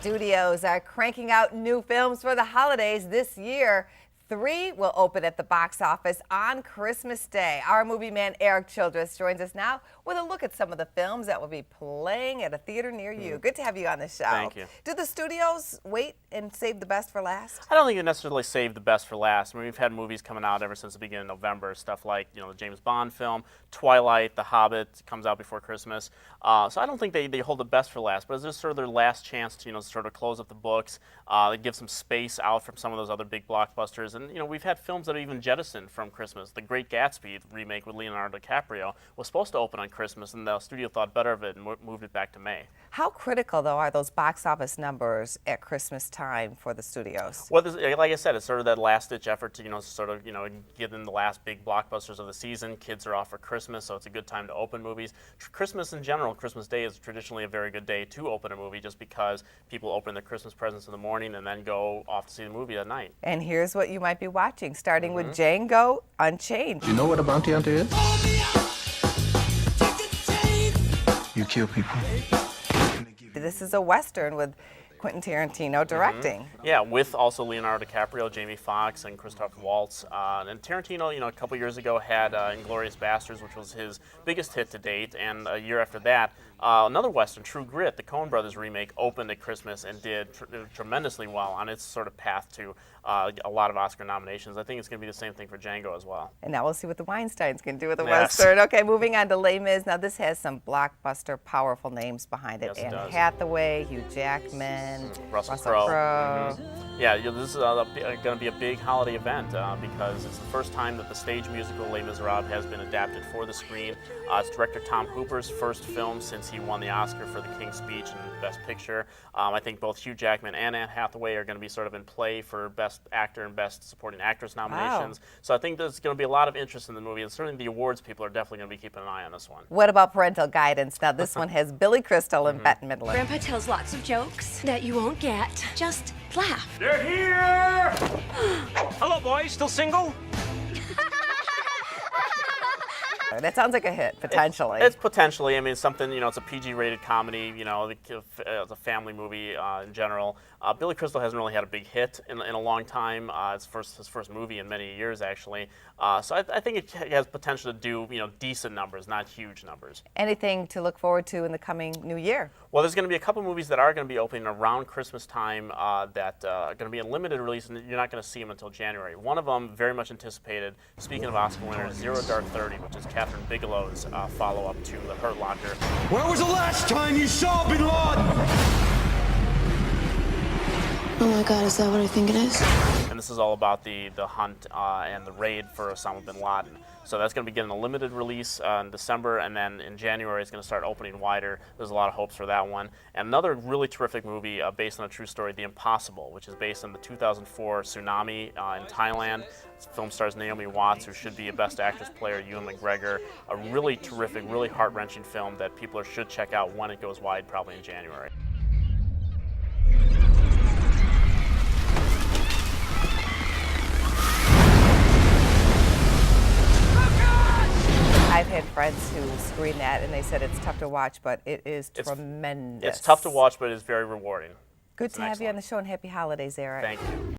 Studios are cranking out new films for the holidays this year. 3 will open at the box office on Christmas Day. Our movie man Erik Childress joins us now with a look at some of the films that will be playing at a theater near you. Good to have you on the show. Thank you. Do the studios wait and save the best for last? I don't think you necessarily save the best for last. I mean, we've had movies coming out ever since the beginning of November, stuff like, the James Bond film, Twilight, The Hobbit comes out before Christmas. So I don't think they hold the best for last, but it's just sort of their last chance to, sort of close up the books, give some space out from some of those other big blockbusters. And, we've had films that are even jettisoned from Christmas. The Great Gatsby remake with Leonardo DiCaprio was supposed to open on Christmas, and the studio thought better of it and moved it back to May. How critical, though, are those box office numbers at Christmas time for the studios? Well, like I said, it's sort of that last-ditch effort to, get in the last big blockbusters of the season. Kids are off for Christmas, so it's a good time to open movies. Christmas in general, Christmas Day is traditionally a very good day to open a movie just because people open their Christmas presents in the morning and then go off to see the movie at night. And here's what you might be watching, starting with Django Unchained. Do you know what a bounty hunter is? You kill people. This is a Western with Quentin Tarantino directing. Yeah, with also Leonardo DiCaprio, Jamie Foxx, and Christoph Waltz. And Tarantino, a couple years ago had Inglourious Basterds, which was his biggest hit to date, and a year after that, another Western, True Grit, the Coen Brothers remake, opened at Christmas and did tremendously well on its sort of path to a lot of Oscar nominations. I think it's going to be the same thing for Django as well. And now we'll see what the Weinsteins can do with the Yes. Western. Okay, moving on to Les Mis. Now this has some blockbuster, powerful names behind it. Yes, it Anne does. Hathaway, Hugh Jackman, Russell Crowe. Crowe. Yeah, this is going to be a big holiday event because it's the first time that the stage musical Les Miserables has been adapted for the screen. It's director Tom Hooper's first film since he won the Oscar for The King's Speech and Best Picture. I think both Hugh Jackman and Anne Hathaway are going to be sort of in play for Best Actor and Best Supporting Actress nominations. Wow. So I think there's going to be a lot of interest in the movie, and certainly the awards people are definitely going to be keeping an eye on this one. What about parental guidance? Now this one has Billy Crystal and Bette Midler. Grandpa tells lots of jokes that you won't get. Just laugh. They're here! Hello, boys. Still single? That sounds like a hit, potentially. It's potentially. I mean, something, it's a PG-rated comedy, it's a family movie in general. Billy Crystal hasn't really had a big hit in a long time. It's his first movie in many years, actually. So I think it has potential to do, decent numbers, not huge numbers. Anything to look forward to in the coming new year? Well, there's going to be a couple movies that are going to be opening around Christmas time that are going to be in limited release, and you're not going to see them until January. One of them, very much anticipated, speaking of Oscar winners, Zero Dark 30, which is Catherine Bigelow's follow-up to The Hurt Locker. Where was the last time you saw Bin Laden? Oh my God, is that what I think it is? And this is all about the hunt and the raid for Osama bin Laden. So that's going to be getting a limited release in December, and then in January it's going to start opening wider. There's a lot of hopes for that one. And another really terrific movie based on a true story, The Impossible, which is based on the 2004 tsunami in Thailand. This film stars Naomi Watts, who should be a Best Actress player, Ewan McGregor. A really terrific, really heart-wrenching film that people should check out when it goes wide, probably in January. I've had friends who screen that, and they said it's tough to watch, but it is tremendous. It's tough to watch, but it's very rewarding. Good to have you on the show, and happy holidays, Erik. Thank you.